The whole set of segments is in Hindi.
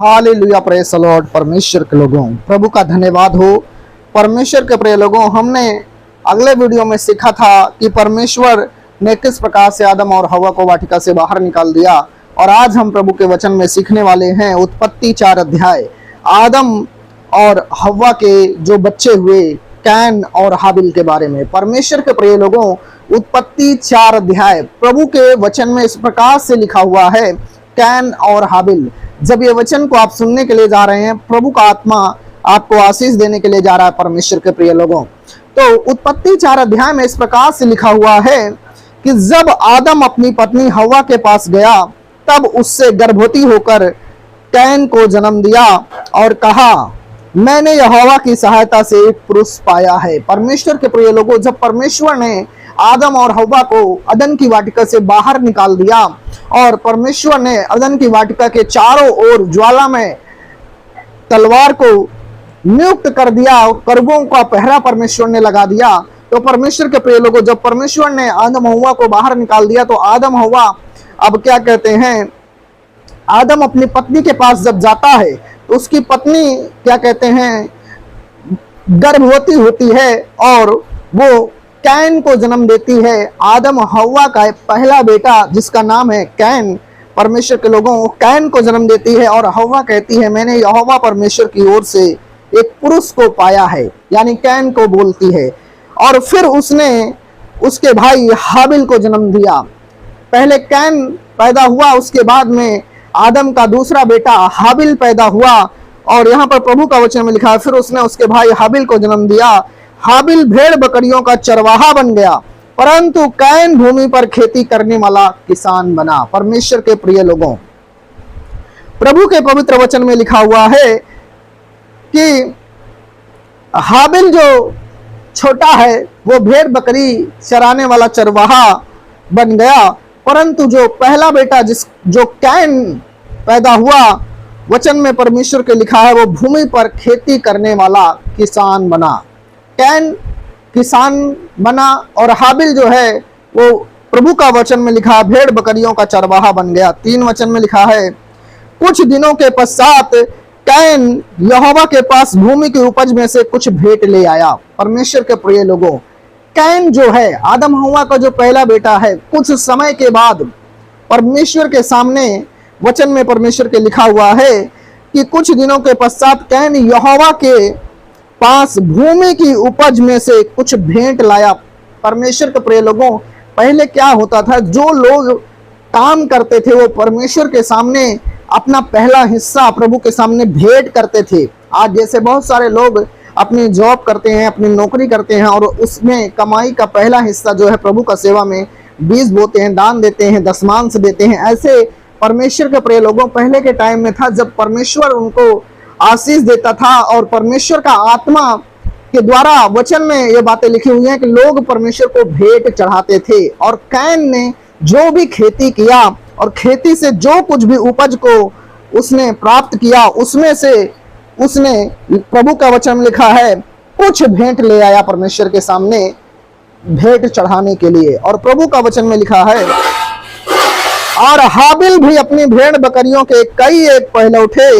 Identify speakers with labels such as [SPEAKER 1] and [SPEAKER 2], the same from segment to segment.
[SPEAKER 1] Hallelujah, praise the Lord. परमेश्वर के लोगों, प्रभु का धन्यवाद हो। परमेश्वर के प्रिय लोगों, हमने अगले वीडियो में सीखा था कि परमेश्वर ने किस प्रकार से आदम और हवा को वाटिका से बाहर निकाल दिया, और आज हम प्रभु के वचन में सीखने वाले हैं उत्पत्ति 4 अध्याय, आदम और हवा के जो बच्चे हुए कैन और हाबिल के बारे में। परमेश्वर के प्रिय लोगों, उत्पत्ति 4 अध्याय प्रभु के वचन में इस प्रकार से लिखा हुआ है, कैन और हाबिल। जब ये वचन को आप सुनने के लिए जा रहे हैं, प्रभु का आत्मा आपको आशीष देने के लिए जा रहा है। परमेश्वर के प्रिय लोगों, तो उत्पत्ति 4 अध्याय में इस प्रकार से लिखा हुआ है कि जब आदम अपनी पत्नी हवा के पास गया, तब उससे गर्भवती होकर कैन को जन्म दिया और कहा, मैंने यहोवा की सहायता से एक पुरुष पाया है। परमेश्वर के प्रिय लोगों, जब परमेश्वर ने आदम और हवा को अदन की वाटिका से बाहर निकाल दिया और परमेश्वर ने अदन की वाटिका के चारों ओर ज्वाला में तलवार को नियुक्त कर दिया, करबों का पहरा परमेश्वर ने लगा दिया, तो परमेश्वर के प्रिय लोगों, जब परमेश्वर ने आदम हवा को बाहर निकाल दिया, तो आदम हवा अब क्या कहते हैं, आदम अपनी पत्नी के पास जब जाता है तो उसकी पत्नी क्या कहते हैं, गर्भवती होती है और वो कैन को जन्म देती है। आदम हवा का पहला बेटा जिसका नाम है कैन, परमेश्वर के लोगों, कैन को जन्म देती है और हवा कहती है, मैंने यहोवा परमेश्वर की ओर से एक पुरुष को पाया है, यानी कैन को बोलती है। और फिर उसने उसके भाई हाबिल को जन्म दिया। पहले कैन पैदा हुआ, उसके बाद में आदम का दूसरा बेटा हाबिल पैदा हुआ, और यहाँ पर प्रभु का वचन में लिखा है, फिर उसने उसके भाई हाबिल को जन्म दिया। हाबिल भेड़ बकरियों का चरवाहा बन गया, परंतु कैन भूमि पर खेती करने वाला किसान बना। परमेश्वर के प्रिय लोगों, प्रभु के पवित्र वचन में लिखा हुआ है कि हाबिल जो छोटा है वो भेड़ बकरी चराने वाला चरवाहा बन गया, परंतु जो पहला बेटा जो कैन पैदा हुआ, वचन में परमेश्वर के लिखा है, वो भूमि पर खेती करने वाला किसान बना। कैन किसान बना और हाबिल जो है वो प्रभु का वचन में लिखा भेड़ बकरियों का चरवाहा बन गया। 3 वचन में लिखा है, कुछ दिनों के पश्चात कैन यहोवा के पास भूमि की उपज में से कुछ भेंट ले आया। परमेश्वर के प्रिय लोगों, कैन जो है आदम हवा का जो पहला बेटा है, कुछ समय के बाद परमेश्वर के सामने वचन में परमेश्वर के लिखा हुआ है कि कुछ दिनों के पश्चात कैन यहोवा के पास भूमि की उपज में से कुछ भेंट लाया। परमेश्वर के प्रिय लोगों, पहले क्या होता था, जो लोग काम करते थे वो परमेश्वर के सामने अपना पहला हिस्सा प्रभु के सामने भेंट करते थे। आज जैसे बहुत सारे लोग अपनी जॉब करते हैं, अपनी नौकरी करते हैं, और उसमें कमाई का पहला हिस्सा जो है प्रभु का सेवा में बीज बोते हैं, दान देते हैं, दशमांश देते हैं। ऐसे परमेश्वर के प्रिय लोगों, पहले के टाइम में था जब परमेश्वर उनको आशीष देता था, और परमेश्वर का आत्मा के द्वारा वचन में ये बातें लिखी हुई हैं कि लोग परमेश्वर को भेंट चढ़ाते थे। और कैन ने जो भी खेती किया और खेती से जो कुछ भी उपज को उसने प्राप्त किया, उसमें से उसने, प्रभु का वचन में लिखा है, कुछ भेंट ले आया परमेश्वर के सामने भेंट चढ़ाने के लिए। और प्रभु का वचन में लिखा है, और हाबिल भी अपनी भेड़ बकरियों के कई एक पहलौठे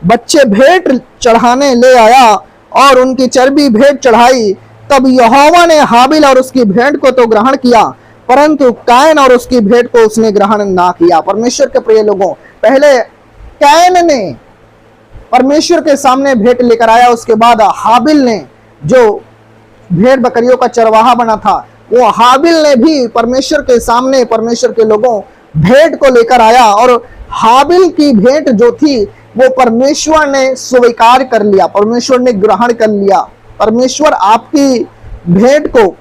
[SPEAKER 1] बच्चे भेंट चढ़ाने ले आया और उनकी चर्बी भेंट चढ़ाई। तब यहोवा ने हाबिल और उसकी भेंट को तो ग्रहण किया, परंतु कैन और उसकी भेंट को उसने ग्रहण ना किया। परमेश्वर के प्रिय लोगों, पहले कैन ने परमेश्वर के सामने भेंट लेकर आया, उसके बाद हाबिल ने, जो भेड़ बकरियों का चरवाहा बना था, वो हाबिल ने भी परमेश्वर के सामने, परमेश्वर के लोगों, भेंट को लेकर आया। और हाबिल की भेंट जो थी वो परमेश्वर ने स्वीकार कर लिया, परमेश्वर ने ग्रहण कर लिया। परमेश्वर आपकी भेंट को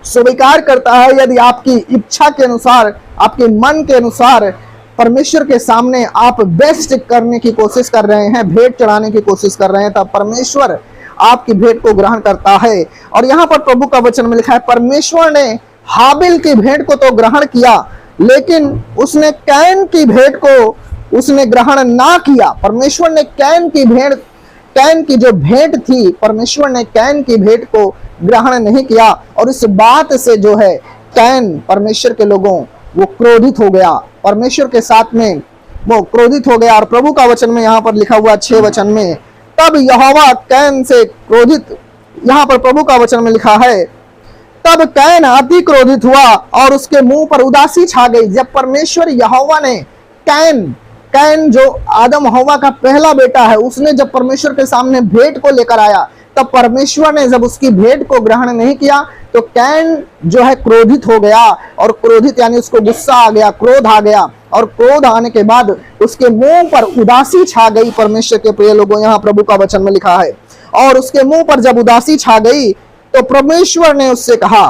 [SPEAKER 1] स्वीकार करता है यदि आपकी इच्छा के अनुसार, आपके मन के अनुसार परमेश्वर के सामने आप बेस्ट करने की कोशिश कर रहे हैं, भेंट चढ़ाने की कोशिश कर रहे हैं, तब परमेश्वर आपकी भेंट को ग्रहण करता है। और यहाँ पर प्रभु का वचन में लिखा है, परमेश्वर ने हाबिल की भेंट को तो ग्रहण किया, लेकिन उसने कैन की भेंट को उसने ग्रहण ना किया। परमेश्वर ने कैन की जो भेंट थी, परमेश्वर ने कैन की भेंट को ग्रहण नहीं किया, और इस बात से जो है कैन, परमेश्वर के लोगों, वो क्रोधित हो गया, परमेश्वर के साथ में वो क्रोधित हो गया। और प्रभु का वचन में यहाँ पर लिखा हुआ 6 वचन में, तब यहोवा कैन से क्रोधित, यहाँ पर प्रभु का वचन में लिखा है, तब कैन अति क्रोधित हुआ और उसके मुंह पर उदासी छा गई। जब परमेश्वर यहोवा ने कैन जो आदम हवा का पहला बेटा है, उसने जब परमेश्वर के सामने भेंट को लेकर आया, तब परमेश्वर ने जब उसकी भेंट को ग्रहण नहीं किया तो कैन जो है क्रोधित हो गया। और क्रोधित यानी उसको गुस्सा आ गया, क्रोध आ गया। और क्रोध आने के बाद उसके मुंह पर उदासी छा गई। परमेश्वर के प्रिय लोगों, यहाँ प्रभु का वचन में लिखा है, और उसके मुंह पर जब उदासी छा गई तो परमेश्वर ने उससे कहा,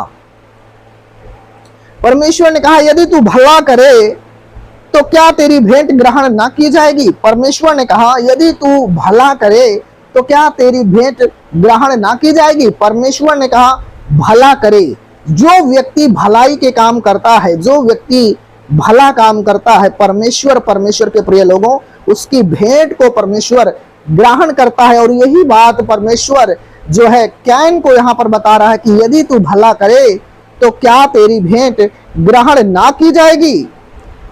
[SPEAKER 1] परमेश्वर ने कहा, यदि तू भला करे तो क्या तेरी भेंट ग्रहण ना की जाएगी। परमेश्वर ने कहा, यदि तू भला करे तो क्या तेरी भेंट ग्रहण ना की जाएगी। परमेश्वर ने कहा भला करे। जो व्यक्ति भलाई के काम करता है, जो व्यक्ति भला काम करता है, परमेश्वर के प्रिय लोगों, उसकी भेंट को परमेश्वर ग्रहण करता है। और यही बात परमेश्वर जो है कैन को यहाँ पर बता रहा है कि यदि तू भला करे तो क्या तेरी भेंट ग्रहण ना की जाएगी।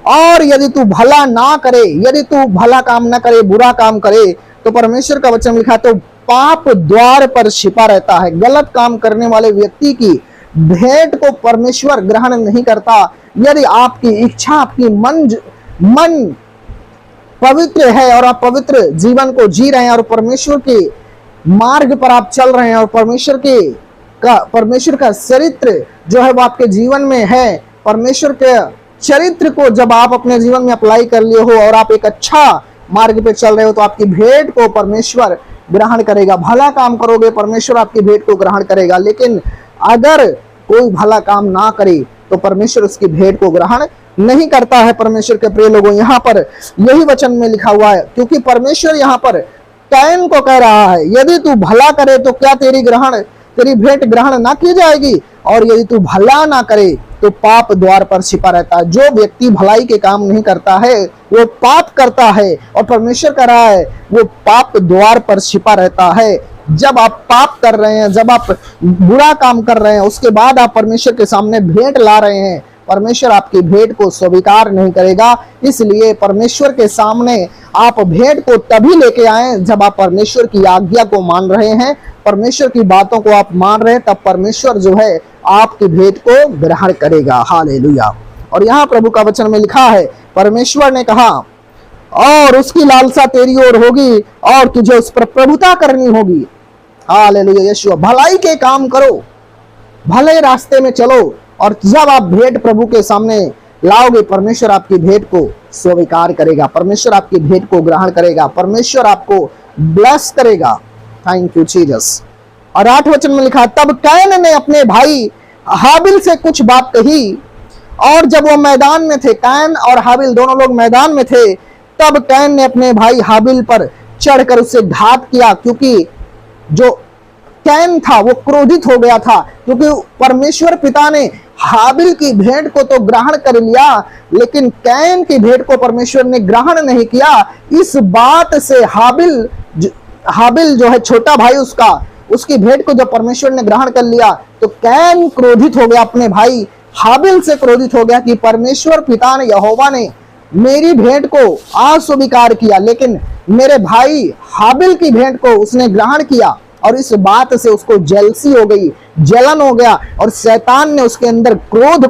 [SPEAKER 1] और यदि तू भला ना करे, यदि तू भला काम ना करे, बुरा काम करे, तो परमेश्वर का वचन लिखा तो पाप द्वार पर छिपा रहता है। गलत काम करने वाले व्यक्ति की भेंट को परमेश्वर ग्रहण नहीं करता। यदि आपकी इच्छा, आपकी मन पवित्र है और आप पवित्र जीवन को जी रहे हैं और परमेश्वर के मार्ग पर आप चल रहे हैं और परमेश्वर का चरित्र जो है वो आपके जीवन में है, परमेश्वर के चरित्र को जब आप अपने जीवन में अप्लाई कर लिए हो और आप एक अच्छा मार्ग पे चल रहे हो, तो आपकी भेंट को परमेश्वर ग्रहण करेगा। भला काम करोगे, परमेश्वर आपकी भेंट को ग्रहण करेगा। लेकिन अगर कोई भला काम ना करे तो परमेश्वर उसकी भेंट को ग्रहण नहीं करता है। परमेश्वर के प्रिय लोगों, यहाँ पर यही वचन में लिखा हुआ है, क्योंकि परमेश्वर यहाँ पर कैन को कह रहा है, यदि तू भला करे तो क्या तेरी भेंट ग्रहण ना की जाएगी, और यदि तू भला ना करे तो पाप द्वार पर छिपा रहता है। जो व्यक्ति भलाई के काम नहीं करता है वो पाप करता है, और परमेश्वर कह रहा है वो पाप द्वार पर छिपा रहता है। जब आप पाप कर रहे हैं, जब आप बुरा काम कर रहे हैं, उसके बाद आप परमेश्वर के सामने भेंट ला रहे हैं, परमेश्वर आपकी भेंट को स्वीकार नहीं करेगा। इसलिए परमेश्वर के सामने आप भेंट को तभी लेके आए जब आप परमेश्वर की आज्ञा को मान रहे हैं, परमेश्वर की बातों को आप मान रहे हैं, तब परमेश्वर जो है आपकी भेंट को ग्रहण करेगा। हालेलुया। और यहाँ प्रभु का वचन में लिखा है, परमेश्वर ने कहा, और उसकी लालसा तेरी ओर होगी और तुझे उस पर प्रभुता करनी होगी। हालेलुया। यीशु, भलाई के काम करो, भले रास्ते में चलो, और जब आप भेंट प्रभु के सामने लाओगे, परमेश्वर आपकी भेंट को स्वीकार करेगा, परमेश्वर आपकी भेंट को ग्रहण करेगा, परमेश्वर आपको ब्लेस करेगा। Thank you Jesus. और 8 वचन में लिखा, तब कैन ने अपने भाई हाबिल से कुछ बात कही, और जब वो मैदान में थे, कैन और हाबिल दोनों लोग मैदान में थे, तब कैन ने अपने भाई हाबिल पर चढ़कर उससे घात किया। क्योंकि जो कैन था वो क्रोधित हो गया था, क्योंकि परमेश्वर पिता ने हाबिल की भेंट को तो ग्रहण कर लिया, लेकिन कैन की भेंट को परमेश्वर ने ग्रहण नहीं किया। इस बात से हाबिल जो है छोटा भाई उसकी भेंट को जब परमेश्वर ने ग्रहण कर लिया, तो कैन क्रोधित हो गया, अपने भाई हाबिल से क्रोधित हो गया कि परमेश्वर पिता ने, यहोवा ने मेरी भेंट को अस्वीकार किया, लेकिन मेरे भाई हाबिल की भेंट को उसने ग्रहण किया। और इस बात से उसको जेलसी हो गई, जलन हो गया, और शैतान ने उसके अंदर क्रोध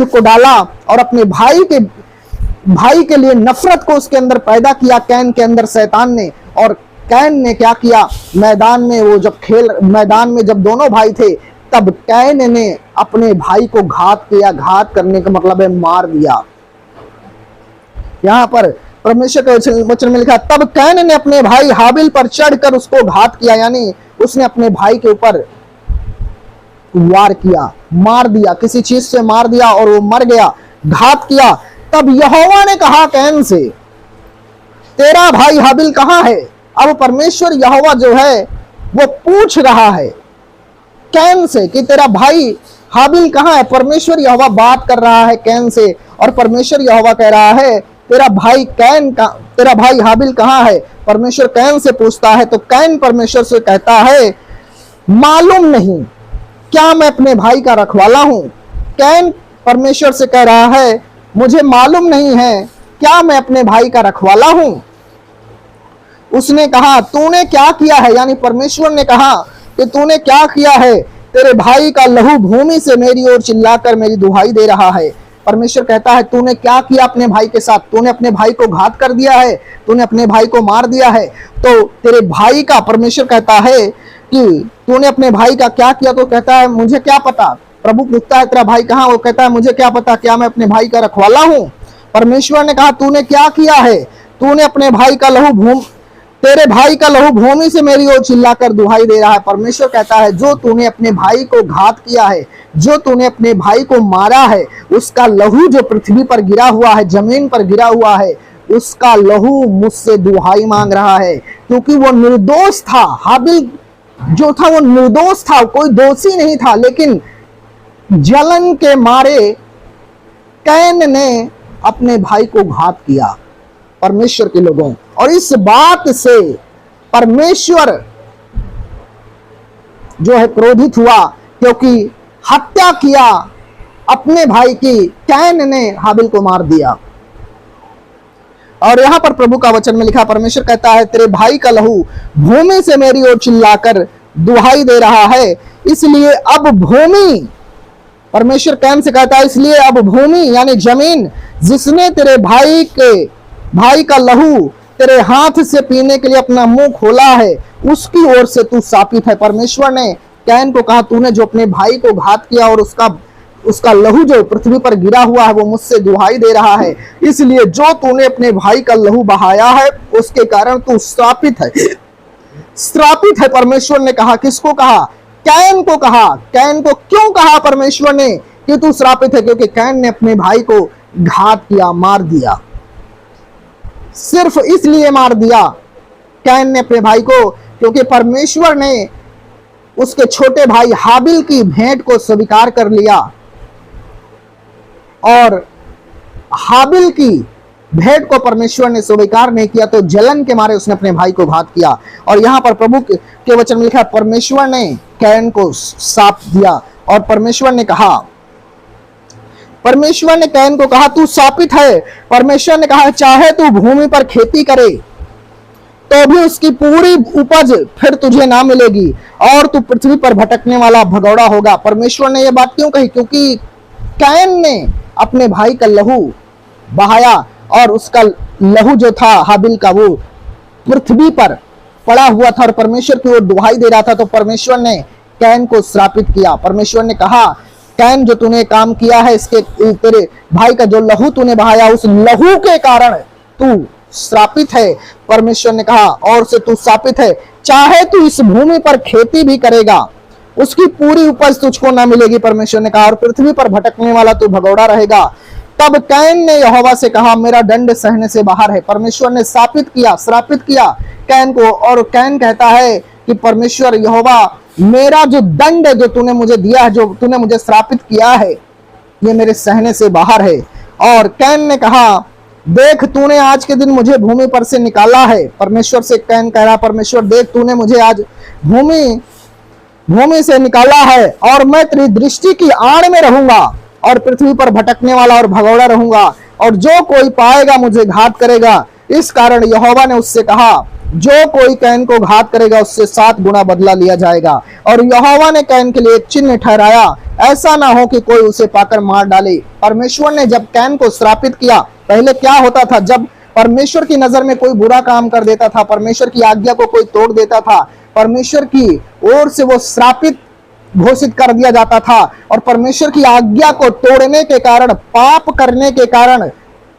[SPEAKER 1] को डाला और अपने भाई के लिए नफरत को उसके अंदर पैदा किया, कैन के अंदर शैतान ने। और कैन ने क्या किया, मैदान में जब दोनों भाई थे, तब कैन ने अपने भाई को घात किया। घात करने का मतलब है मार दिया। यहाँ पर परमेश्वर के वचन में लिखा, तब कैन ने अपने भाई हाबिल पर चढ़कर उसको घात किया, यानी उसने अपने भाई के ऊपर वार किया, मार दिया, किसी चीज से मार दिया और वो मर गया, घात किया। तब यहोवा ने कहा कैन से, तेरा भाई हाबिल कहाँ है। अब परमेश्वर यहोवा जो है वो पूछ रहा है कैन से कि तेरा भाई हाबिल कहाँ है। परमेश्वर यहोवा बात कर रहा है कैन से, और परमेश्वर यहोवा कह रहा है तेरा भाई हाबिल कहाँ है। परमेश्वर कैन से पूछता है, तो कैन परमेश्वर से कहता है, मालूम नहीं, क्या मैं अपने भाई का रखवाला हूं। कैन परमेश्वर से कह रहा है, मुझे मालूम नहीं है क्या मैं अपने भाई का रखवाला हूं? उसने कहा तूने क्या किया है, यानी परमेश्वर ने कहा कि तूने क्या किया है, तेरे भाई का लहू भूमि से मेरी ओर चिल्लाकर मेरी दुहाई दे रहा है। परमेश्वर कहता है तूने क्या किया अपने भाई के साथ, तूने अपने भाई को घात कर दिया है, तूने अपने भाई को मार दिया है। तो तेरे भाई का, परमेश्वर कहता है कि तूने अपने भाई का क्या किया? तो कहता है मुझे क्या पता। प्रभु पूछता है तेरा भाई कहाँ? वो कहता है मुझे क्या पता, क्या मैं अपने भाई का रखवाला हूं? परमेश्वर ने कहा तूने क्या किया है? तूने अपने भाई का लहू तेरे भाई का लहू भूमि से मेरी ओर चिल्लाकर दुहाई दे रहा है। परमेश्वर कहता है जो तूने अपने भाई को घात किया है, जो तूने अपने भाई को मारा है, उसका लहू जो पृथ्वी पर गिरा हुआ है, जमीन पर गिरा हुआ है, उसका लहू मुझसे दुहाई मांग रहा है, क्योंकि वो निर्दोष था। हाबिल जो था वो निर्दोष था, कोई दोषी नहीं था, लेकिन जलन के मारे कैन ने अपने भाई को घात किया, परमेश्वर के लोगों। और इस बात से परमेश्वर जो है क्रोधित हुआ, क्योंकि हत्या किया अपने भाई की, कैन ने हाबिल को मार दिया। और यहां पर प्रभु का वचन में लिखा, परमेश्वर कहता है तेरे भाई का लहू भूमि से मेरी ओर चिल्लाकर दुहाई दे रहा है, इसलिए अब भूमि, परमेश्वर कैन से कहता है इसलिए अब भूमि यानी जमीन जिसने तेरे भाई का लहू तेरे हाथ से पीने के लिए अपना मुंह खोला है, उसकी ओर से तू शापित है। परमेश्वर ने कैन को कहा तूने जो अपने भाई को घात किया और उसका लहू जो पृथ्वी पर गिरा हुआ है वो मुझसे दुहाई दे रहा है, इसलिए जो तूने अपने भाई का लहू बहाया है उसके कारण तू श्रापित है, श्रापित है। परमेश्वर ने कहा, किसको कहा? कैन को कहा। कैन को क्यों कहा परमेश्वर ने कि तू श्रापित है? क्योंकि कैन ने अपने भाई को घात किया, मार दिया। सिर्फ इसलिए मार दिया कैन ने अपने भाई को क्योंकि परमेश्वर ने उसके छोटे भाई हाबिल की भेंट को स्वीकार कर लिया, और हाबिल की भेंट को परमेश्वर ने स्वीकार नहीं किया, तो जलन के मारे उसने अपने भाई को घात किया। और यहां पर प्रभु के वचन में लिखा है परमेश्वर ने कैन को शाप दिया, और परमेश्वर ने कैन को कहा तू शापित है। परमेश्वर ने कहा चाहे तू भूमि पर खेती करे तो भी उसकी पूरी उपज फिर तुझे ना मिलेगी, और तू पृथ्वी पर भटकने वाला भगौड़ा होगा। परमेश्वर ने यह बात क्यों कही? क्योंकि कैन ने अपने भाई का लहू बहाया, और उसका लहू जो था हाबिल का वो पृथ्वी पर पड़ा हुआ था और परमेश्वर की ओर दुहाई दे रहा था। तो परमेश्वर ने कैन को श्रापित किया। परमेश्वर ने कहा कैन जो तूने काम किया है, इसके तेरे भाई का जो लहू तूने बहाया उस लहू के कारण तू श्रापित है। परमेश्वर ने कहा और से तू श्रापित है, चाहे तू इस भूमि पर खेती भी करेगा उसकी पूरी उपज तुझको ना मिलेगी। परमेश्वर ने कहा और पृथ्वी पर भटकने वाला तू भगौड़ा रहेगा। तब कैन ने यहोवा से कहा मेरा दंड सहने से बाहर है। परमेश्वर ने श्रापित किया कैन को, और कैन कहता है कि परमेश्वर यहोवा मेरा जो दंड है जो तूने मुझे दिया है, जो तूने मुझे श्रापित किया है, ये मेरे सहने से बाहर है। और कैन ने कहा देख तूने आज के दिन मुझे भूमि पर से निकाला है। परमेश्वर से कैन कह रहा परमेश्वर देख तूने मुझे आज भूमि से निकाला है, और मैं तेरी दृष्टि की आड़ में रहूंगा और पृथ्वी पर भटकने वाला और भगौड़ा रहूंगा, और जो कोई पाएगा मुझे घात करेगा। इस कारण यहोवा ने उससे कहा जो कोई कैन को घात करेगा उससे 7 गुना बदला लिया जाएगा। और यहोवा ने कैन के लिए एक चिन्ह ठहराया, ऐसा ना हो कि कोई उसे पाकर मार डाले। परमेश्वर ने जब कैन को श्रापित किया, पहले क्या होता था, जब परमेश्वर की नजर में कोई बुरा काम कर देता था, परमेश्वर की आज्ञा को कोई तोड़ देता था, परमेश्वर की ओर से वो श्रापित घोषित कर दिया जाता था। और परमेश्वर की आज्ञा को तोड़ने के कारण, पाप करने के कारण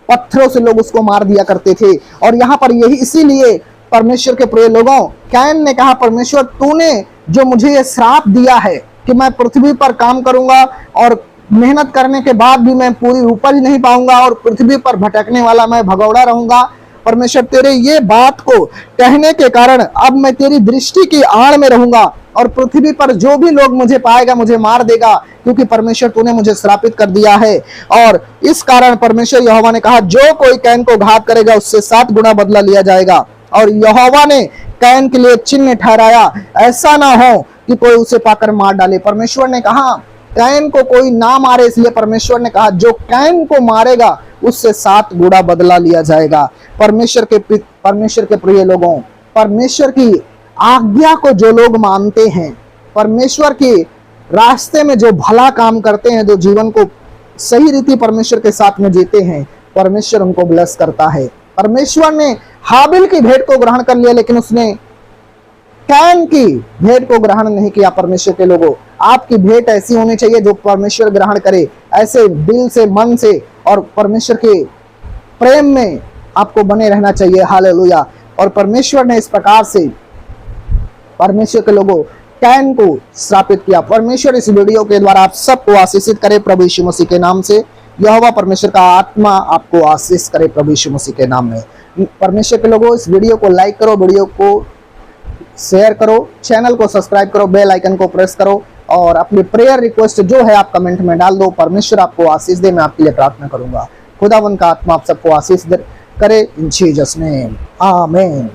[SPEAKER 1] पत्थरों से लोग उसको मार दिया करते थे। और यहाँ पर यही इसीलिए परमेश्वर के प्रिय लोगों, कैन ने कहा परमेश्वर तूने जो मुझे ये श्राप दिया है कि मैं पृथ्वी पर काम करूंगा और मेहनत करने के बाद भी मैं पूरी उपज नहीं पाऊंगा और पृथ्वी पर भटकने वाला मैं भगौड़ा रहूंगा, परमेश्वर तेरे ये बात को कहने के कारण अब मैं तेरी दृष्टि की आड़ में रहूंगा और पृथ्वी पर जो भी लोग मुझे पाएगा मुझे मार देगा, क्योंकि परमेश्वर तूने मुझे श्रापित कर दिया है। और इस कारण परमेश्वर यहोवा ने कहा जो कोई कैन को घात करेगा उससे 7 गुना बदला लिया जाएगा। और यहोवा ने कैन के लिए चिन्ह ठहराया, ऐसा ना हो कि कोई उसे पाकर मार डाले। परमेश्वर ने कहा कैन को कोई ना मारे, इसलिए परमेश्वर ने कहा जो कैन को मारेगा उससे 7 गुना बदला लिया जाएगा। परमेश्वर के प्रिय लोगों, परमेश्वर की आज्ञा को जो लोग मानते हैं, परमेश्वर के रास्ते में जो भला काम करते हैं, जो जीवन को सही रीति परमेश्वर के साथ में जीते हैं, परमेश्वर उनको ब्लेस करता है। परमेश्वर ने हाबिल की भेंट को ग्रहण कर लिया, लेकिन उसने कैन की भेंट को ग्रहण नहीं किया। परमेश्वर के लोगों, आपकी भेंट ऐसी होनी चाहिए जो परमेश्वर ग्रहण करे, ऐसे दिल से, मन से, और परमेश्वर के प्रेम में आपको बने रहना चाहिए। हालेलुया। और परमेश्वर ने इस प्रकार से परमेश्वर के लोगों कैन को श्रापित किया। परमेश्वर इस वीडियो के द्वारा आप सबको आशीषित करे प्रभु यीशु मसीह के नाम से। यहोवा परमेश्वर का आत्मा आपको आशीष करे प्रभु यीशु मसीह के नाम में। परमेश्वर के लोगों, इस वीडियो को लाइक करो, वीडियो को शेयर करो, चैनल को सब्सक्राइब करो, बेल आइकन को प्रेस करो, और अपनी प्रेयर रिक्वेस्ट जो है आप कमेंट में डाल दो। परमेश्वर आपको आशीष दे, मैं आपके लिए प्रार्थना करूंगा। खुदावन का आत्मा आप सबको आशीष करे इन जीसस नेम, आमीन।